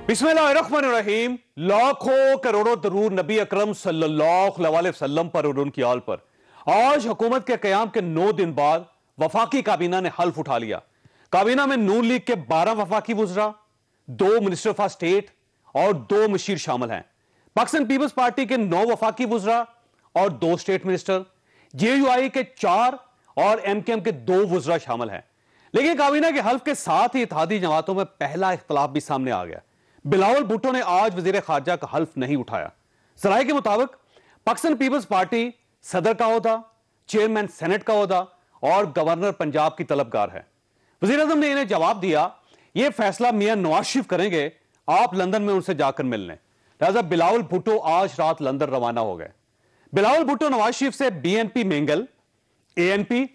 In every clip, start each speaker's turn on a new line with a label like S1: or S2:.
S1: बिस्मिल्लाहिर्रहमानिर्रहीम। लाखों करोड़ों दरूद नबी अकरम सल्लल्लाहु अलैहि वसल्लम पर और उनकी आल पर। आज हुकूमत के कयाम के 9 दिन बाद वफाकी काबीना ने हल्फ उठा लिया। काबीना में नून लीग के 12 वफाकी वुज़रा, 2 मिनिस्टर ऑफ स्टेट और 2 मशीर शामिल हैं। पाकिस्तान पीपल्स पार्टी के 9 वफाकी वुज़रा और 2 स्टेट मिनिस्टर, JUI के 4 और MKM के 2 वुज़रा शामिल हैं। लेकिन काबीना के हल्फ के साथ ही इत्तेहादी जमातों में पहला इख्तलाफ भी सामने आ गया। बिलावल भुट्टो ने आज वजीर खारजा का हल्फ नहीं उठाया। सराय के मुताबिक पाकिस्तान पीपल्स पार्टी सदर का ओहदा, चेयरमैन सेनेट का ओहदा और गवर्नर पंजाब की तलबगार है। वजीर आजम ने इन्हें जवाब दिया, यह फैसला मियां नवाज शरीफ करेंगे, आप लंदन में उनसे जाकर मिलने। लिहाजा बिलावल भुट्टो आज रात लंदन रवाना हो गए। बिलावल भुट्टो नवाज शरीफ से BNP मेंगल, ANP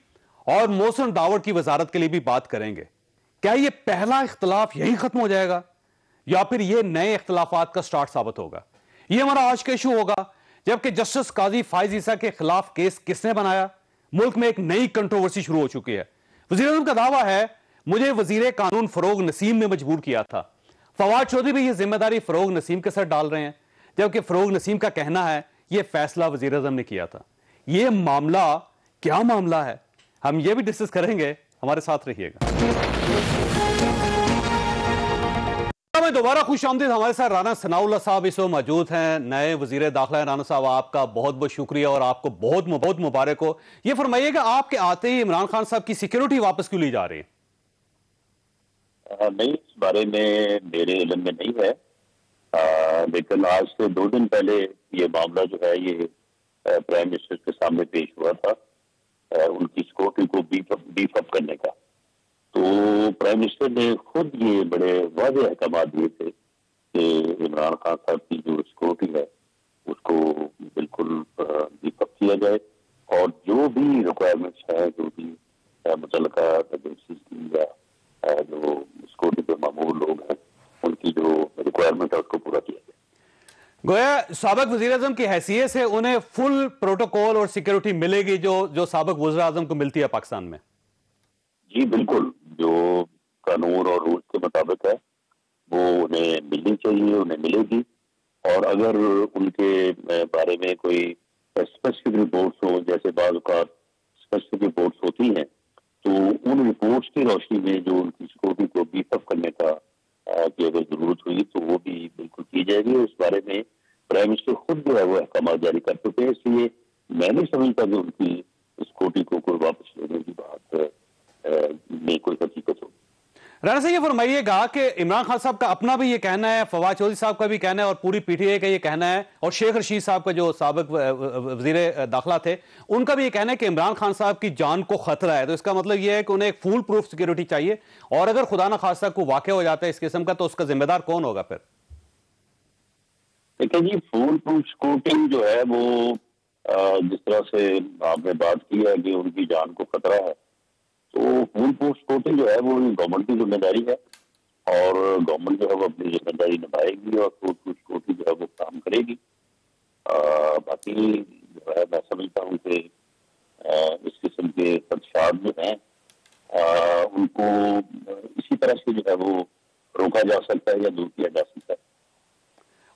S1: और मोहसिन दावड़ की वजारत के लिए भी बात करेंगे। क्या यह पहला इख्तलाफ यही खत्म हो जाएगा या फिर यह नए इख्तलाफात का स्टार्ट साबित होगा? यह हमारा आज का इशू होगा। जबकि जस्टिस काजी फाइज ईसा के खिलाफ केस किसने बनाया, मुल्क में एक नई कंट्रोवर्सी शुरू हो चुकी है। वजीर आज़म का दावा है, मुझे वजीर कानून फरोग नसीम ने मजबूर किया था। फवाद चौधरी भी यह जिम्मेदारी फरोग नसीम के सर डाल रहे हैं, जबकि फरोग नसीम का कहना है यह फैसला वजीर आज़म ने किया था। यह मामला क्या मामला है, हम यह भी डिस्कस करेंगे। हमारे साथ रहिएगा। दोबारा खुश आमदीद। हमारे साथ राना सनाउल्लाह साहब इस वक्त मौजूद हैं, नए वजीर दाखिला। राना साहब, आपका बहुत बहुत शुक्रिया और आपको बहुत बहुत मुबारक हो। ये फरमाइएगा, आपके आते ही इमरान खान साहब की सिक्योरिटी वापस क्यों ली जा रही है?
S2: नहीं, इस बारे में मेरे इल्म में नहीं है, लेकिन आज से 2 दिन पहले ये मामला जो है ये प्राइम मिनिस्टर के सामने पेश हुआ था, उनकी सिक्योरिटी को बीफ अप करने का। तो प्राइम मिनिस्टर ने खुद ये बड़े वाज़ेह अहकाम दिए थे कि इमरान खान साहब की जो सिक्योरिटी है उसको बिल्कुल बीफ अप किया जाए और जो भी रिक्वायरमेंट्स हैं, जो भी मुतल्लिका एजेंसीज की या जो सिक्योरिटी के मामूल लोग हैं, उनकी जो रिक्वायरमेंट है उसको पूरा किया जाए।
S1: गोया साबिक वजीर आजम की हैसियत से उन्हें फुल प्रोटोकॉल और सिक्योरिटी मिलेगी जो साबिक वज़ीर आज़म को मिलती है पाकिस्तान में?
S2: जी बिल्कुल, जो कानून और रूल के मुताबिक है वो उन्हें मिलनी चाहिए, उन्हें मिलेगी। और अगर उनके बारे में कोई स्पेसिफिक रिपोर्ट्स हो, जैसे बाज़ औक़ात स्पेसिफिक रिपोर्ट्स होती हैं, तो उन रिपोर्ट्स की रोशनी में जो उनकी सिक्योरिटी को बीफ अप करने का की अगर जरूरत हुई तो वो भी बिल्कुल की जाएगी। उस बारे में प्राइम मिनिस्टर खुद जो है वो अहकाम जारी कर चुके हैं, इसलिए मैं नहीं समझता कि उनकी सिक्योरिटी को कोई वापस लेने की बात में कोई हकीकत हो।
S1: राना साहब, ये फरमाइएगा कि इमरान खान साहब का अपना भी ये कहना है, फवाद चौधरी साहब का भी कहना है और पूरी PTI का ये कहना है, और शेख रशीद साहब का जो साबिक वजीर दाखिला थे उनका भी ये कहना है कि इमरान खान साहब की जान को खतरा है। तो इसका मतलब ये है कि उन्हें एक फुल प्रूफ सिक्योरिटी चाहिए, और अगर खुदा ना खास्ता को वाकया हो जाता है इस किस्म का तो उसका जिम्मेदार कौन होगा फिर?
S2: देखिए जी, फुल प्रूफ सिक्योरिटी जो है वो जिस तरह से आपने बात की है कि उनकी जान को खतरा है, तो फुल प्रूफ सिक्योरिटी जो है वो गवर्नमेंट की जिम्मेदारी है और गवर्नमेंट जो है वो अपनी जिम्मेदारी निभाएगी और फुल प्रूफ सिक्योरिटी जो है वो काम करेगी। बाकी जो है मैं समझता हूँ कि इस किस्म के खदशात जो हैं उनको इसी तरह से जो है वो रोका जा सकता है या दूर किया जा सकता है।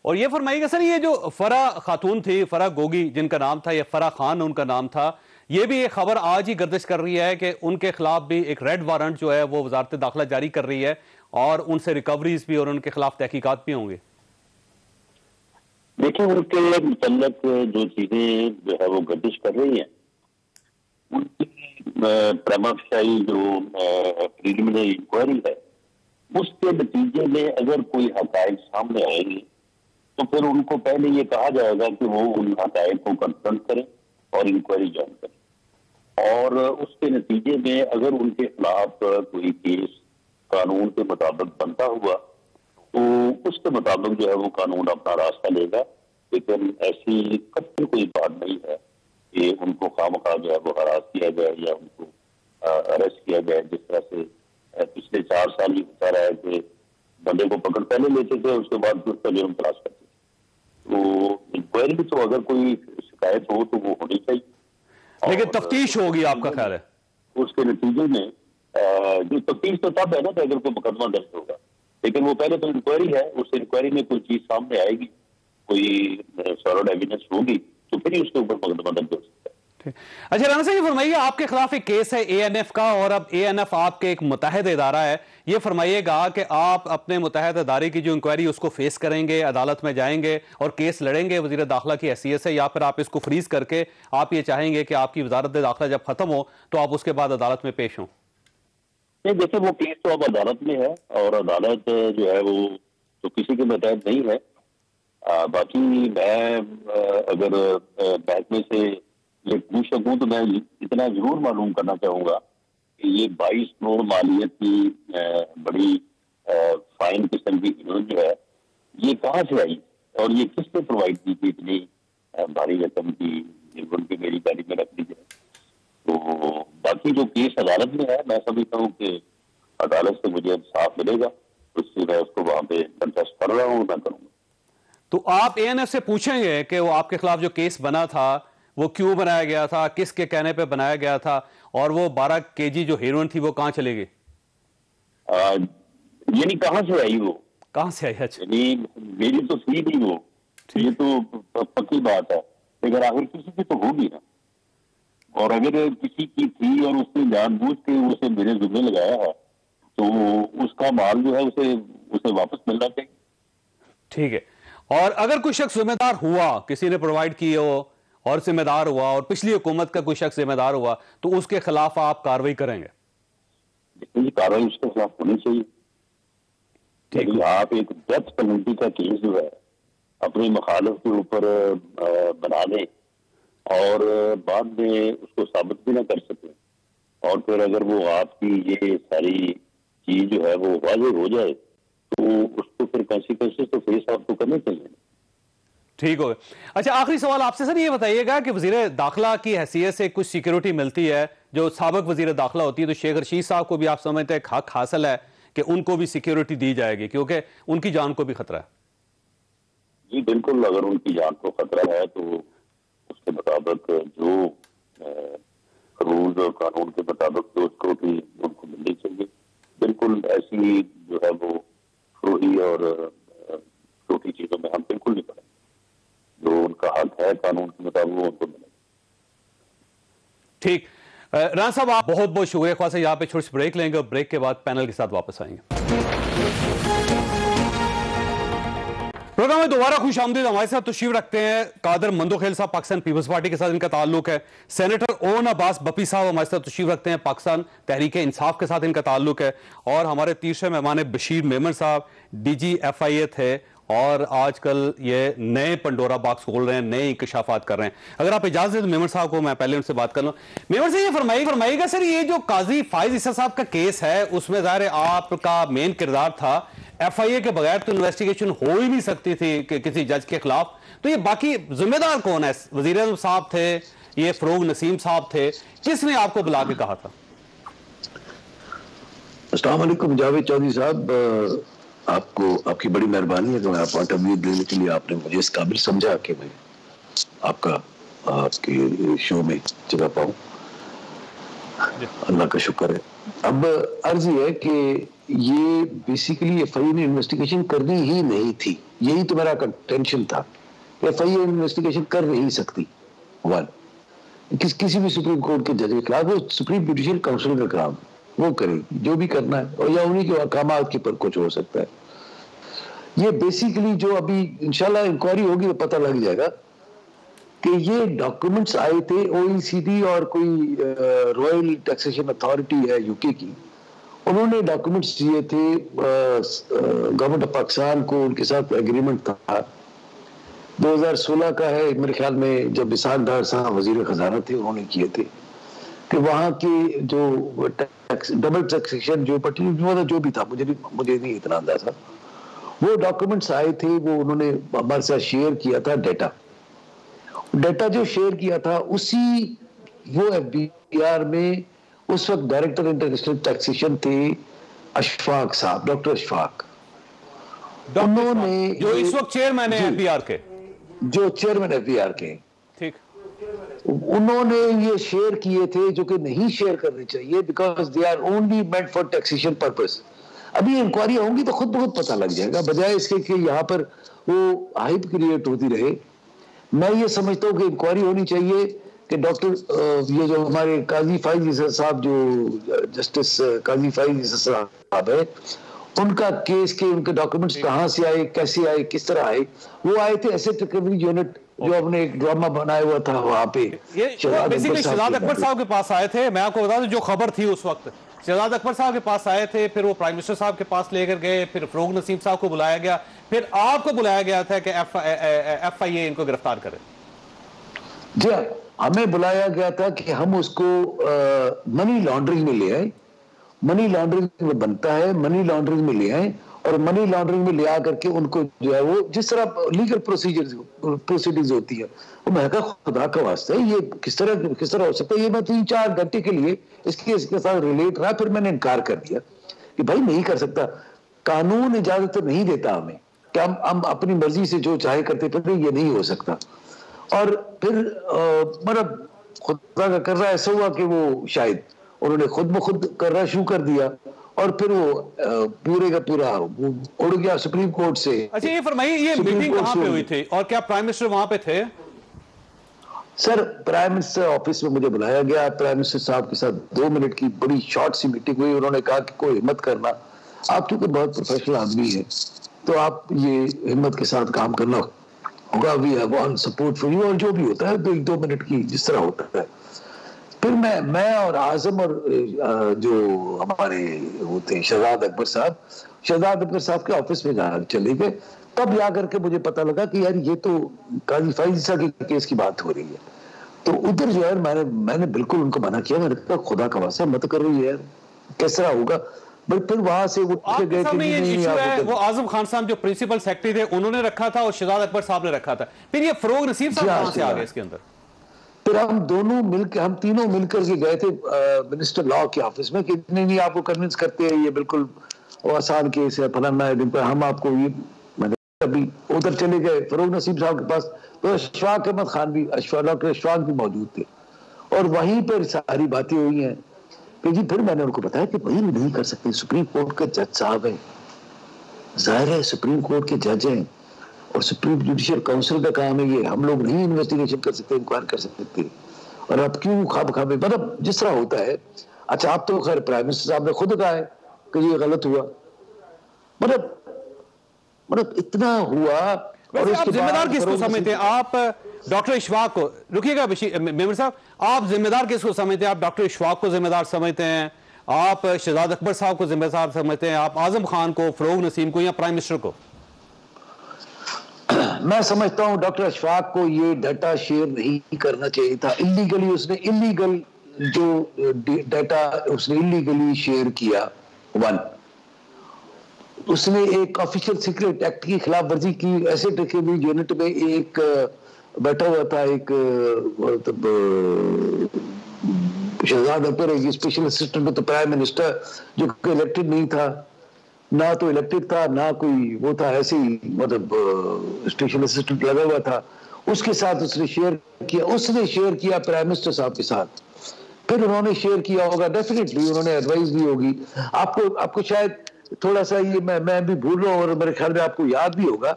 S1: और ये फरमाइएगा सर, ये जो फरा खातून थी, फरा गोगी जिनका नाम था, या फरा खान उनका नाम था, ये भी एक खबर आज ही गर्दिश कर रही है कि उनके खिलाफ भी एक रेड वारंट जो है वो वजारत दाखिला जारी कर रही है और उनसे रिकवरीज भी और उनके खिलाफ तहकीकात भी होंगे।
S2: देखिए, उनके मुतल्लिक जो चीजें जो है वो गर्दिश कर रही हैं, उनकी प्रीमा फेसाई जो प्रीलिमिनरी इंक्वायरी है उसके नतीजे में अगर कोई हकायक सामने आएंगे तो फिर उनको पहले ये कहा जाएगा कि वो उन हकायक को कन्फ्रंट करें और इंक्वायरी ज्वाइन करें, और उसके नतीजे में अगर उनके खिलाफ कोई केस कानून के मुताबिक बनता हुआ तो उसके मुताबिक जो है वो कानून अपना रास्ता लेगा। लेकिन ऐसी कतई कोई बात नहीं है कि उनको खामखा जो है वो हरास किया जाए या उनको अरेस्ट किया जाए। जिस तरह से पिछले 4 साल ही होता रहा है कि बंदे को पकड़ पहले लेते थे, उसके बाद फिर उसका जुर्म तलाश करते थे। तो इंक्वायरी तो अगर कोई शिकायत हो तो वो होनी चाहिए,
S1: लेकिन तफ्तीश होगी, आपका ख्याल है?
S2: उसके नतीजे में जो तफ्तीश तो तब है ना कि अगर कोई मुकदमा दर्ज होगा, लेकिन वो पहले तो इंक्वायरी है, उस इंक्वायरी में कोई चीज सामने आएगी, कोई सॉलिड एविडेंस होगी, तो फिर ही उसके ऊपर मुकदमा दर्ज हो सकता है।
S1: अच्छा राना साहब, ये फरमाइए, आपके खिलाफ एक केस है एएनएफ का, और अब एएनएफ आपके एक मुतहद इदारा है। ये फरमाइएगा कि आप अपने मुतहद इदारे की जो इंक्वायरी उसको फेस करेंगे, अदालत में जाएंगे और केस लड़ेंगे वजीर दाखिला की हैसियत से, या फिर आप इसको फ्रीज करके आप ये चाहेंगे कि आपकी वजारत दाखिला जब खत्म हो तो आप उसके बाद अदालत में पेश हों?
S2: नहीं, जैसे वो केस तो अब अदालत में है, और अदालत जो है वो तो किसी के मुतहद नहीं है। बाकी मैं अगर महकमे से ये पूछ सकूं तो मैं इतना जरूर मालूम करना चाहूंगा कि ये 22 करोड़ मालियत की बड़ी फाइन किस्म की यूनिट जो है, ये कहाँ से आई और ये किसने प्रोवाइड की थी इतनी भारी रकम की, उनकी मेरी गाड़ी में रख दी जाए। तो बाकी जो केस अदालत में है, मैं समझता हूँ कि अदालत से मुझे इंसाफ मिलेगा, उससे मैं उसको वहां पे कंटेस्ट कर रहा हूँ, मैं करूंगा।
S1: तो आप एएनएफ से पूछेंगे कि वो आपके खिलाफ जो केस बना था वो क्यों बनाया गया था, किसके कहने पे बनाया गया था, और वो 12 केजी जो हेरोइन थी वो कहां चली गई?
S2: यानी कहां से आई वो,
S1: कहां से आई? अच्छा,
S2: यानी मेरी तो थी नहीं वो, ये तो पक्की बात है, लेकिन आखिर किसी की तो होगी ना, और अगर किसी की थी और उसने जानबूझ के उसे मेरे जुम्मे लगाया है तो उसका माल जो है उसे वापस मिलना चाहिए।
S1: ठीक है। और अगर कोई शख्स जिम्मेदार हुआ, किसी ने प्रोवाइड की हो और जिम्मेदार हुआ, और पिछली हुकूमत का कोई शख्स जिम्मेदार हुआ, तो उसके खिलाफ आप कार्रवाई करेंगे?
S2: देखिए, कार्रवाई उसके खिलाफ होनी चाहिए। यदि आप एक डेथ पेनल्टी का केस जो है अपने मुखालिफ के ऊपर बना दें और बाद में उसको साबित भी ना कर सके, और फिर अगर वो आपकी ये सारी चीज जो है वो वाज़ेह हो जाए, तो उसको फिर कॉन्सिक्वेंसेस तो फेस आपको करने चाहिए।
S1: ठीक हो गया। अच्छा, आखिरी सवाल आपसे सर, ये बताइएगा कि वजीर दाखिला की हैसियत से कुछ सिक्योरिटी मिलती है, जो साबिक वजीर दाखिला होती है, तो शेख रशीद साहब को भी आप समझते हैं हक हासिल है कि उनको भी सिक्योरिटी दी जाएगी, क्योंकि उनकी जान को भी खतरा है?
S2: जी बिल्कुल, अगर उनकी जान को खतरा है तो उसके मुताबिक जो रूल्स और कानून के मुताबिक जो सिक्योरिटी उनको मिलनी चाहिए। बिल्कुल ऐसी जो है वो फ्रोही और छोटी चीजों में हम बिल्कुल नहीं पड़े, जो उनका हक है कानून के मुताबिक वो उनको मिले।
S1: ठीक। राना साहब, आप बहुत बहुत शुक्रिया। ख्वासा यहाँ पे छोटी सी ब्रेक लेंगे और ब्रेक के बाद पैनल के साथ वापस आएंगे। प्रोग्राम में दोबारा खुश आमदीद। हमारे साथ तशरीफ रखते हैं कादर मंदोखेल साहब, पाकिस्तान पीपल्स पार्टी के साथ इनका ताल्लुक है। सेनेटर ओन अब्बास बपी साहब हमारे साथ तशरीफ रखते हैं, पाकिस्तान तहरीक इंसाफ के साथ इनका ताल्लुक है। और हमारे तीसरे मेहमान बशीर मेमन साहब, DGFIA थे और आजकल ये नए पंडोरा बॉक्स खोल रहे हैं, नए इंकशाफात कर रहे हैं। अगर आप इजाजत दें तो मेमन साहब को मैं पहले उनसे बात कर लूं। मेमन से ये फरमाइएगा सर, ये जो काजी फाइज ईसा साहब का केस है उसमें ज़ाहिर है आपका मेन किरदार था। FIA के बगैर तो इन्वेस्टिगेशन हो ही नहीं सकती थी कि किसी जज के खिलाफ, तो ये बाकी जिम्मेदार कौन है? वजीर आज़म साहब थे, ये फरोग नसीम साहब थे, किसने आपको बुला के कहा था?
S3: अस्सलाम वालेकुम जावेद चौधरी साहब, आपको आपकी बड़ी मेहरबानी है कि मैं पॉइंट ऑफ व्यू देने के लिए आपने मुझे इस काबिल समझा कि मैं आपके शो में जगह पाऊं। अल्लाह का शुक्र है। अब अर्ज ये है कि ये बेसिकली FIA ने इन्वेस्टिगेशन करनी ही नहीं थी, यही तो मेरा कंटेंशन था। FIA इन्वेस्टिगेशन कर नहीं सकती, वन किसी भी सुप्रीम कोर्ट के जज के खिलाफ, वो सुप्रीम जुडिशियल काउंसिल का काम वो करेगी जो भी करना है, और या उन्हीं के अहकामात के ऊपर कुछ हो सकता है। ये बेसिकली जो अभी इंशाल्लाह इंक्वायरी होगी तो पता लग जाएगा कि ये डॉक्यूमेंट्स आए थे OECD और कोई रॉयल टैक्सेशन अथॉरिटी है UK की, उन्होंने डॉक्यूमेंट्स दिए थे गवर्नमेंट ऑफ पाकिस्तान को, उनके साथ एग्रीमेंट था 2016 का है मेरे ख्याल में, जब इसाक डार साहब वजीर खजाना थे, उन्होंने किए थे कि वहाँ के जो डबल टैक्सेशन जो जो भी था, मुझे नहीं इतना अंदाजा, वो डॉक्यूमेंट्स आए थे, वो उन्होंने हमारे साथ शेयर किया था। डेटा जो शेयर किया था उसी वो FBR में उस वक्त डायरेक्टर इंटरनेशनल टैक्सेशन थे अशफाक साहब, डॉक्टर अशफाक। उन्होंने
S1: जो इस वक्त चेयरमैन है FBR के,
S3: जो चेयरमैन FBR के,
S1: ठीक,
S3: उन्होंने ये शेयर किए थे जो कि नहीं शेयर करने चाहिए, because they are only meant for taxation purpose. अभी इंक्वायरी होंगी तो खुद बहुत पता लग जाएगा, बजाय इसके कि यहाँ पर वो हाइप क्रिएट होती रहे। मैं ये समझता हूँ कि इंक्वायरी होनी चाहिए कि डॉक्टर ये जो हमारे काजी फाइज साहब, जो जस्टिस काजी फाइज साहब है, उनका केस के उनके डॉक्यूमेंट्स कहाँ से आए, कैसे आए, किस तरह आए। वो आए थे एसेट रिकवरी यूनिट, जो हमने एक ड्रामा बनाया हुआ था वहां पे,
S1: ये बेसिकली शहजाद अकबर साहब के पास आए थे। मैं आपको बता दूं जो खबर थी उस वक्त, शहजाद अकबर साहब के पास आए थे, फिर वो प्राइम मिनिस्टर साहब के पास लेकर गए, फिर फरोग नसीम साहब को बुलाया गया, फिर आपको बुलाया गया था कि FIA इनको गिरफ्तार करे।
S3: जी हमें बुलाया गया था कि हम उसको मनी लॉन्ड्रिंग में ले आए। मनी लॉन्ड्रिंग में बनता है, मनी लॉन्ड्रिंग में ले आए और मनी लॉन्ड्रिंग में ले आ करके उनको जो है वो जिस तरह लीगल प्रोसीडिंग्स होती है, वो मैं कहा खुदा का वास्ता है ये किस तरह हो सकता है। ये मैं 3-4 घंटे के लिए इसके साथ रिलेट रहा, फिर मैंने इनकार कर दिया कि भाई नहीं कर सकता, कानून इजाजत तो नहीं देता हमें कि हम अपनी मर्जी से जो चाहे करते फिर ये नहीं हो सकता। और फिर मतलब खुदा का कर रहा ऐसा हुआ कि वो शायद उन्होंने खुद ब खुद करना शुरू कर दिया और फिर वो पूरे का पूरा उड़ गया सुप्रीम कोर्ट से।
S1: अच्छा ये फरमाइए, ये मीटिंग कहाँ पे हुई थी और क्या प्राइम मिनिस्टर वहां पे थे?
S3: सर प्राइम मिनिस्टर ऑफिस में मुझे बुलाया गया, प्राइम मिनिस्टर साहब के साथ 2 मिनट की बड़ी शॉर्ट सी मीटिंग हुई। उन्होंने कहा कि कोई हिम्मत करना, आप चूंकि बहुत प्रोफेशनल आदमी है तो आप ये हिम्मत के साथ काम करना होगा, we have all support for you, और जो भी होता है 1-2 मिनट की जिस तरह होता है। फिर मैं और आजम और जो हमारे होते हैं शहजाद अकबर साहब के ऑफिस में चले गए। तब जाकर के मुझे पता लगा कि यार ये तो काजी फाइज साहब के केस की बात हो रही है। तो उधर जो है मैंने बिल्कुल उनको मना किया, मैंने कहा खुदा का वास्ता मत करो यार, किस तरह होगा। बट फिर वहां से उठ के गए
S1: कि वो आजम खान साहब जो प्रिंसिपल सेक्रेटरी थे उन्होंने रखा था और शहजाद अकबर साहब ने रखा था। फिर ये फरोग नसीम साहब कहां से आ गए इसके अंदर?
S3: फिर हम तीनों मिलकर के गए थे मिनिस्टर लॉ के ऑफिस में कि नहीं आपको कन्विंस करते हैं, ये बिल्कुल आसान केस है, फलाना है, हम आपको ये। मैंने अभी उधर चले गए फरोग नसीम साहब के पास, तो अशफाक अहमद खान भी, अशफाक भी मौजूद थे और वहीं पर सारी बातें हुई हैं। फिर मैंने उनको बताया कि भाई नहीं कर सकते, सुप्रीम कोर्ट के जज साहब हैं, जाहिर है सुप्रीम कोर्ट के जज हैं और सुप्रीम जुडिशियल काउंसिल का काम है ये, हम लोग नहीं इन्वेस्टिगेशन कर सकते, इंक्वायर कर सकते। और अब क्यों खाब मतलब जिस तरह होता है। अच्छा आप तो खैर प्राइम मिनिस्टर साहब ने खुद कहा है कि ये गलत हुआ, मतलब इतना हुआ। और
S1: आप जिम्मेदार किसको समझते हैं? आप डॉक्टर इशफाक को, रुकिएगा मेमर साहब, आप जिम्मेदार किसको समझते हैं? आप डॉक्टर इशफाक को जिम्मेदार समझते हैं, आप शहजाद अकबर साहब को जिम्मेदार समझते हैं, आप आजम खान को, फरोग नसीम को, या प्राइम मिनिस्टर को?
S3: मैं समझता हूं डॉक्टर अशफाक को ये डाटा शेयर नहीं करना चाहिए था। इलीगली उसने इलीगली शेयर किया। 1 उसने एक ऑफिशियल सीक्रेट एक्ट की खिलाफ वर्जी की। एसेट रिकवरी यूनिट में एक बैठा हुआ था एक शहजाद अकबर, एक स्पेशल असिस्टेंट तो प्राइम मिनिस्टर, जो इलेक्टेड नहीं था, ना तो इलेक्टेड था ना कोई वो था, ऐसे ही मतलब स्पेशल असिस्टेंट लगा हुआ था। उसके साथ उसने शेयर किया प्राइम मिनिस्टर साहब के साथ। फिर उन्होंने शेयर किया होगा, डेफिनेटली उन्होंने एडवाइस दी होगी। आपको शायद थोड़ा सा ये मैं भी भूल रहा हूँ और मेरे ख्याल में आपको याद भी होगा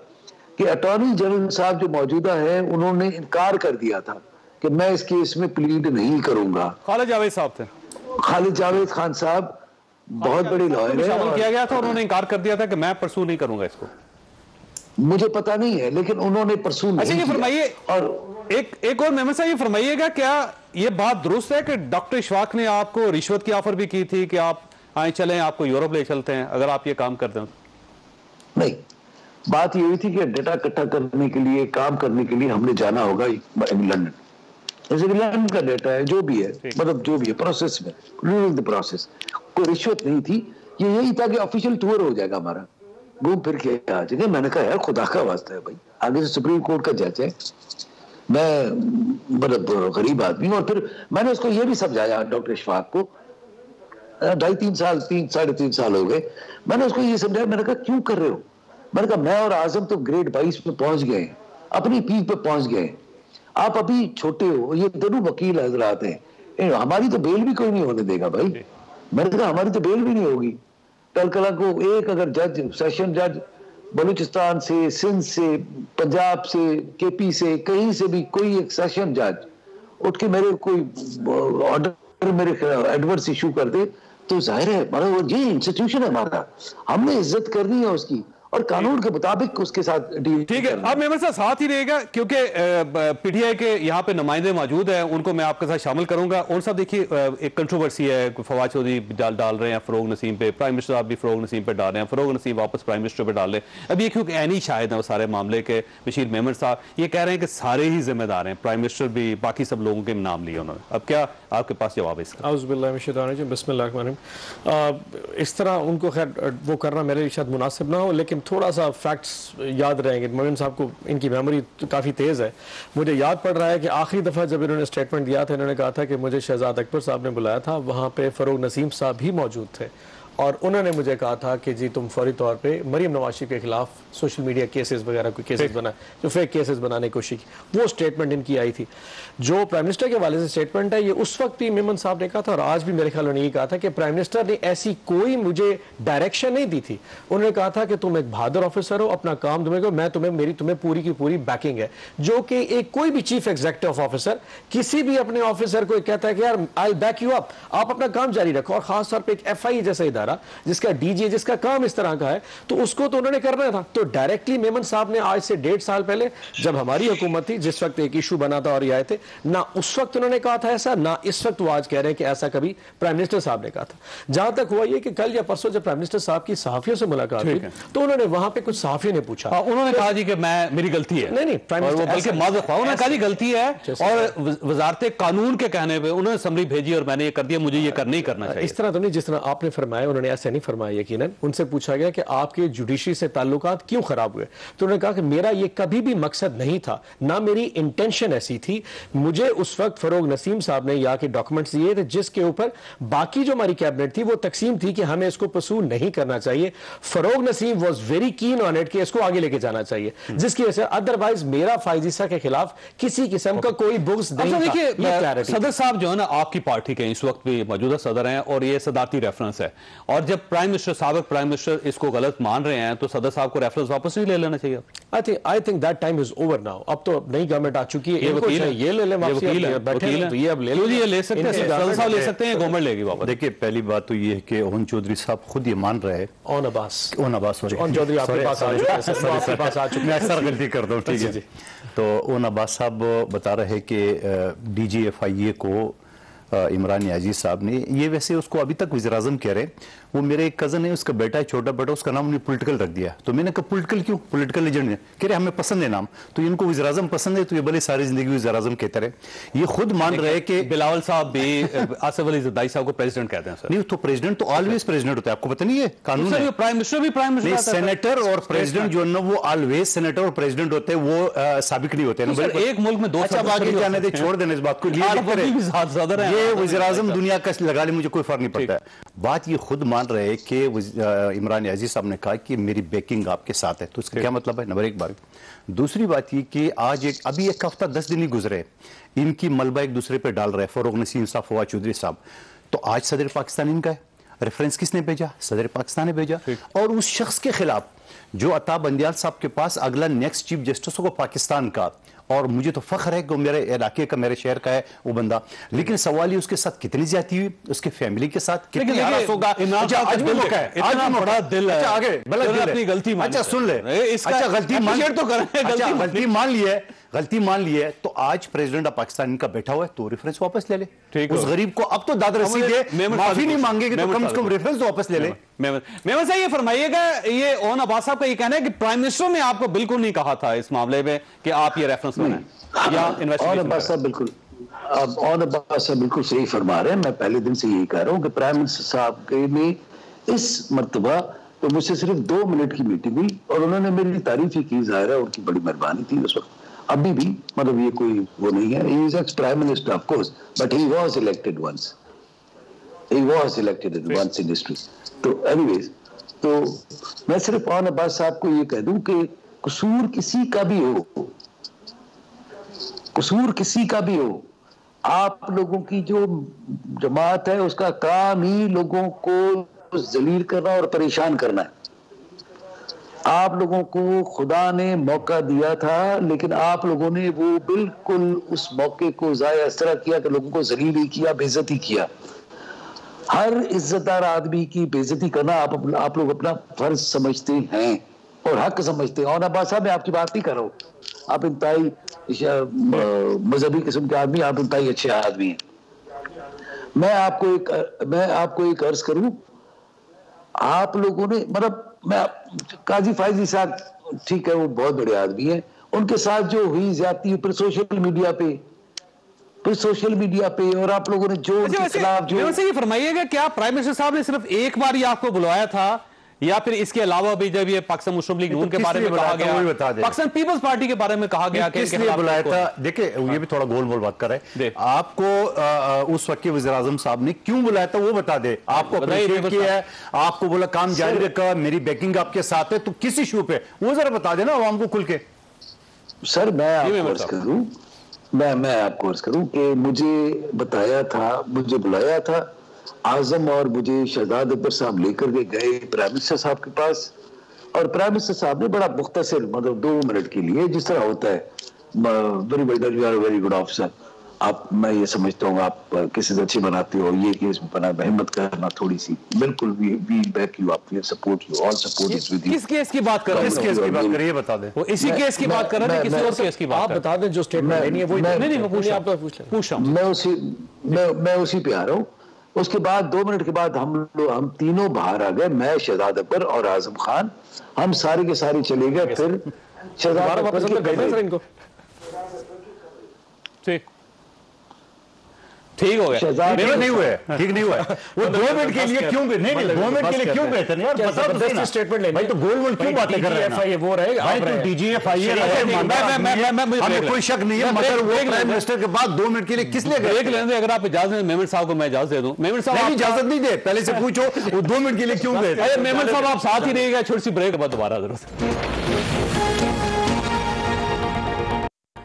S3: कि अटॉर्नी जनरल साहब जो मौजूदा है उन्होंने इनकार कर दिया था कि मैं इस केस में प्लीड नहीं करूंगा।
S1: खालिद जावेद साहब थे, खालिद
S3: जावेद खान साहब बहुत बड़े लॉयर
S1: है, किया गया था, उन्होंने इनकार कर दिया था कि मैं परसू नहीं करूंगा इसको।
S3: मुझे पता नहीं है लेकिन उन्होंने परसू नहीं।
S1: अच्छा ये फरमाइए, और एक और मेमन साहब ये फरमाइएगा, क्या ये बात दुरुस्त है कि डॉक्टर इशफाक ने आपको रिश्वत की ऑफर भी की थी कि आप आए चलें, आपको यूरोप ले चलते हैं अगर आप ये काम कर दें?
S3: नहीं, बात ये हुई थी कि डेटा इकट्ठा करने के लिए, काम करने के लिए हमने जाना होगा लंदन। जैसे कि लंदन का डेटा है, जो भी है, मतलब जो भी है प्रोसेस में, ड्यूरिंग द प्रोसेस कोई रिश्वत नहीं थी। ये यही था कि ऑफिशियल टूर हो जाएगा हमारा, घूम फिर के आ जाएंगे। मैंने कहा यार खुदा का वास्ता है भाई, आगे से सुप्रीम कोर्ट का जज है, मैं मतलब गरीब आदमी हूं। और फिर मैंने उसको ये भी समझाया डॉक्टर इशफाक को, 3.5 साल हो गए, मैंने उसको ये समझाया। मैंने कहा क्यों कर रहे हो? मैंने कहा मैं और आजम तो ग्रेड 22 पे पहुंच गए, अपनी पीक पे पहुंच गए, आप अभी छोटे हो, ये दोनों वकील हजरात हैं, हमारी तो बेल भी कोई नहीं होने देगा भाई। मैंने कहा हमारी तो बेल भी नहीं होगी, कल को एक अगर जज, सेशन जज बलूचिस्तान से, सिंध से, पंजाब से, केपी से, कहीं से भी कोई एक सेशन जज उठ के मेरे कोई ऑर्डर मेरे एडवर्स इशू कर दे, तो जाहिर है मतलब ये इंस्टीट्यूशन है हमारा, हमने इज्जत करनी है उसकी और कानून के मुताबिक उसके साथ डील।
S1: ठीक है, अब मेरे साथ ही रहेगा क्योंकि पीटीआई के यहाँ पे नुमाइंदे मौजूद हैं, उनको मैं आपके साथ शामिल करूंगा। और साहब देखिए, एक कंट्रोवर्सी है, फवाद चौधरी डाल रहे हैं फरोग नसीम पे, प्राइम मिनिस्टर साहब भी फरोग नसीम पे डाल रहे हैं, फरोग नसीम वापस प्राइम मिनिस्टर पे डाल रहे हैं। अब ये क्योंकि ऐनी शायद है वो सारे मामले के, बशीर मेमन साहब ये कह रहे हैं कि सारे ही जिम्मेदार हैं, प्राइम मिनिस्टर भी, बाकी सब लोगों के नाम लिए उन्होंने। अब क्या आपके पास जवाब है इसका?
S4: इस तरह उनको खैर वो करना मेरे लिए शायद मुनासिब ना हो, लेकिन थोड़ा सा फैक्ट्स याद रहेंगे। मोमिन साहब को इनकी मेमोरी काफ़ी तेज़ है। मुझे याद पड़ रहा है कि आखिरी दफ़ा जब इन्होंने स्टेटमेंट दिया था, इन्होंने कहा था कि मुझे शहजाद अकबर साहब ने बुलाया था, वहाँ पे फ़रोग नसीम साहब भी मौजूद थे और उन्होंने मुझे कहा था कि जी तुम फौरी तौर पे मरीम नवाज के खिलाफ सोशल मीडिया केसेस वगैरह कोई केसेस बनाए, जो फेक केसेस बनाने की कोशिश की, वो स्टेटमेंट इनकी आई थी। जो प्राइम मिनिस्टर के हवाले से स्टेटमेंट है, ये उस वक्त भी मेमन साहब ने कहा था और आज भी मेरे ख्याल में यही कहा था कि प्राइम मिनिस्टर ने ऐसी कोई मुझे डायरेक्शन नहीं दी थी। उन्होंने कहा था कि तुम एक बहादुर ऑफिसर हो, अपना काम तुम्हें करो, मैं तुम्हें पूरी की पूरी बैकिंग है। जो कि एक कोई भी चीफ एग्जीक्यूटिव ऑफिसर किसी भी अपने ऑफिसर को कहता है कि यार I will back you up, आप अपना काम जारी रखो। और खासतौर पर एक FI जैसा इदारा जिसका DG जिसका काम इस तरह का है, तो उसको तो उन्होंने करना था। तो डायरेक्टली मेमन साहब ने आज से 1.5 साल पहले जब हमारी हुकूमत थी, जिस वक्त एक इशू बना था और ये आए थे, ना उस वक्त उन्होंने कहा था ऐसा, ना इस वक्त वो आज कह रहे हैं कि ऐसा कभी प्राइम मिनिस्टर साहब ने कहा था। जहां तक हुआ ये कि कल या परसों जब प्राइम मिनिस्टर साहब की सहाफियों से मुलाकात हुई, तो उन्होंने वहां पे कुछ सहाफियों ने पूछा,
S1: उन्होंने कहा जी कि मेरी गलती है।
S4: नहीं प्राइम मिनिस्टर
S1: बल्कि उन्होंने कहा गलती है और वजारत कानून के कहने पे उन्होंने समरी भेजी और मैंने ये कर दिया, मुझे ये नहीं करना चाहिए।
S4: इस तरह तो नहीं जिस तरह आपने फरमाया, उन्होंने ऐसे नहीं फरमाया। यकीनन उनसे पूछा गया कि आपके जुडिशरी से ताल्लुकात क्यों खराब हुए, तो उन्होंने कहा कि मेरा ये कभी भी मकसद नहीं था, ना मेरी इंटेंशन ऐसी थी। मुझे उस वक्त फरोग नसीम साहब ने यहाँ के डॉक्यूमेंट्स दिए थे जिसके ऊपर बाकी जो हमारी कैबिनेट थी वो तकसीम थी कि हमें इसको पसूल नहीं करना चाहिए। Farogh Naseem was very keen on it कि इसको आगे लेके जाना चाहिए, जिसकी वजह से अदरवाइज मेरा फायजीसा के खिलाफ किसी किस्म का कोई बुग़्ज़ नहीं था।
S1: देखिए सदर साहब जो है ना आपकी पार्टी के इस वक्त भी मौजूदा सदर हैं और ये सदारती रेफरेंस है, और जब प्राइम मिनिस्टर साबिक प्राइम मिनिस्टर इसको गलत मान रहे हैं तो सदर साहब को रेफरेंस वापस भी ले लेना चाहिए।
S4: I think that time is over now. अब तो नई गवर्नमेंट आ चुकी है,
S1: ये वकील है,
S4: ये ले ले वापस,
S1: ये अब ले लो, ये ले सकते हैं, सदर साहब ले सकते हैं, गवर्नमेंट लेगी वापस।
S5: देखिए पहली बात तो ये है कि ओन चौधरी साहब खुद ये मान रहे हैं,
S4: ओन अब्बास
S5: चौधरी आपके पास आ चुके हैं, सर गलती कर दो, ठीक है। तो ओन अब्बास साहब बता रहे हैं कि DG FIA को इमरान याजी साहब ने, ये वैसे उसको अभी तक वज़ीर-ए-आज़म कह रहे, वो मेरे एक कज़न है, उसका बेटा है, छोटा बेटा, उसका नाम उन्हें पॉलिटिकल रख दिया। तो मैंने कहा पॉलिटिकल क्यों, पॉलिटिकल एजेंट है, कह रहे हमें पसंद है नाम, तो इनको वज़ीर-ए-आज़म पसंद है, तो ये भले सारी जिंदगी वज़ीर-ए-आज़म कहते रहे। ये खुद मान रहे हैं कि
S1: बिलावल साहब भी आसिफ अली ज़रदारी साहब को प्रेसिडेंट कहते हैं सर।
S5: नहीं, तो प्रेसिडेंट तो ऑलवेज प्रेसिडेंट होता है, आपको पता नहीं है कानून है।
S1: प्राइम मिनिस्टर भी प्राइम मिनिस्टर,
S5: सेनेटर और प्रेसिडेंट जो है ना वो ऑलवेज सेनेटर और प्रेसिडेंट होते हैं, वो साबिक नहीं होते हैं।
S1: एक मुल्क में दो,
S5: अच्छा बाकी जाने दे, छोड़ देना इस बात को, ये वज़ीर-ए-आज़म दुनिया का लगा ले, मुझे कोई फर्क नहीं पड़ता है। बात ये खुद मान रहे हैं कि इमरान याजी साहब ने कहा कि मेरी बैकिंग आपके साथ है, तो इसका क्या मतलब है, नंबर एक बात। दूसरी बात ये कि आज अभी एक हफ्ता 10 दिन ही गुजरे, इनकी मलबा एक दूसरे पे डाल रहे हैं, फरोग नसीम साहब, फवाद चौधरी साहब। तो आज सदर पाकिस्तान इनका है, रेफरेंस किसने भेजा, सदर पाकिस्तान ने भेजा, और उस शख्स के खिलाफ जो अता बंदियाल साहब के पास अगला नेक्स्ट चीफ जस्टिस होगा पाकिस्तान का, और मुझे तो फख्र है कि मेरे इलाके का, मेरे शहर का है वो बंदा। लेकिन सवाल ये उसके साथ कितनी ज्यादती हुई, उसके फैमिली के साथ कितनी हरास होगा। आज भी मौका है, आज भी बड़ा दिल है, आगे अपनी गलती, अच्छा सुन ले, अच्छा गलती मान ली है, गलती मान ली है, तो आज प्रेसिडेंट ऑफ पाकिस्तान इनका बैठा हुआ है, तो रेफरेंस वापस ले ले। उस गरीब को अब तो दाद रसीद दे, माफी नहीं मांगेगी तो कम से कम रेफरेंस तो वापस ले ले।
S1: मेमन साहब ये फरमाइएगा, ये ओन अब्बास साहब का ये कहना है कि प्राइम मिनिस्टर ने आपको बिल्कुल नहीं कहा था इस मामले में कि आप ये रेफरेंस बनाएं या इन्वेस्टिगेशन।
S3: ओन अब्बास साहब बिल्कुल सही फरमा रहे हैं। मैं पहले दिन से यही कह रहा हूं कि प्राइम मिनिस्टर साहब के में इस मर्तबा तो मुझसे सिर्फ 2 मिनट की मीटिंग हुई और उन्होंने मेरी तारीफ ही की, जाहिर है उनकी बड़ी मेहरबानी थी उस वक्त। अभी भी मतलब ये कोई वो नहीं है, he is ex-prime minister of course, but he was elected once. He was elected once in history. तो anyways, तो मैं सिर्फ ओन अब्बास साहब को ये कह दूं कि कसूर किसी का भी हो, कसूर किसी का भी हो, आप लोगों की जो जमात है उसका काम ही लोगों को जलील करना और परेशान करना है। आप लोगों को खुदा ने मौका दिया था, लेकिन आप लोगों ने वो बिल्कुल उस मौके को जाया इस तरह किया कि लोगों को जलील ही किया, बेइज्जती किया। हर इज्जतदार आदमी की बेइज्जती करना आप लोग अपना फर्ज समझते हैं और हक समझते हैं। और अब्बास साहब, मैं आपकी बात नहीं कर रहा हूँ, आप इंतहाई मजहबी किस्म के आदमी, आप इंतहाई अच्छे आदमी हैं। मैं आपको एक अर्ज करूं, आप लोगों ने मैं काजी फायजी साहब, ठीक है, वो बहुत बड़े आदमी हैं, उनके साथ जो हुई ज्यादती फिर सोशल मीडिया पे और आप लोगों ने जो उनके खिलाफ जो
S1: ये फरमाइएगा, क्या प्राइम मिनिस्टर साहब ने सिर्फ एक बार ही आपको बुलाया था या फिर इसके अलावा भी जब ये पाकिस्तान मुस्लिम लीग नून के बारे में कहा गया, पाकिस्तान पीपल्स पार्टी के बारे में कहा गया,
S5: किस लिए बुलाया था? देखिए, ये भी थोड़ा गोल मोल बात कर रहे हैं। आपको उस वक्त के वज़ीर आज़म साहब ने क्यों बुलाया था वो बता दे। आपको अप्रिशिएट किया है, आपको बोला काम जारी रखा, मेरी बैकिंग आपके साथ है, तो किस इशू पे वो जरा बता देना आवाम को खुल के।
S3: सर मैं आपको अर्ज करूं कि मुझे बताया था, मुझे बुलाया था आजम और मुझे शहजाद अकबर साहब लेकर के गए प्राइम मिनिस्टर साहब के पास, और प्राइम मिनिस्टर साहब ने बड़ा मुख्तसर 2 मिनट के लिए, जिस तरह होता है, वेरी गुड ऑफिसर, आप, मैं ये समझता हूँ आप केसेस अच्छे बनाते हो, ये केस बना, हिम्मत करना थोड़ी सी, बिल्कुल वी बैक यू, आप support you, all support is with you.
S1: किस केस की बात कर रहे हैं?
S5: किस केस की बात कर रहे हैं, बता दें।
S1: वो इसी केस की बात कर रहे हैं, किसी और केस की बात?
S4: आप बता दें जो स्टेटमेंट लेनी है वो।
S1: नहीं, मैं पूछ रहा हूं,
S3: मैं उसी पे आ रहा हूँ। उसके बाद 2 मिनट के बाद हम तीनों बाहर आ गए, मैं, शहजाद अकबर और आजम खान, हम सारे के सारे चले गए। फिर शहजाद अकबर
S4: इनको
S1: ठीक हो गया,
S5: मेरा नहीं हुआ है, ठीक नहीं हुआ है। वो 2 मिनट के लिए क्यों गए? नहीं, 2 मिनट के लिए क्यों गए थे यार? बता दो सही ना।
S4: स्टेटमेंट लेनी
S5: भाई, तो गोल गोल क्यों बातें कर रहे हैं?
S4: वो रहेगा
S5: भाई, तो डीजीएफआई हमें कोई शक नहीं है, मगर वो प्राइम मिनिस्टर के बाद 2 मिनट के लिए किस लिए गए?
S1: लेने अगर आप इजाजत दें मेमन साहब को, मैं इजाजत दे दूं। मेमन साहब
S5: इजाजत नहीं दे, पहले से पूछो वो 2 मिनट के लिए क्यों गए?
S1: अरे मेमन साहब, आप साथ ही रहिएगा, छोटी सी ब्रेक के बाद दोबारा जरूर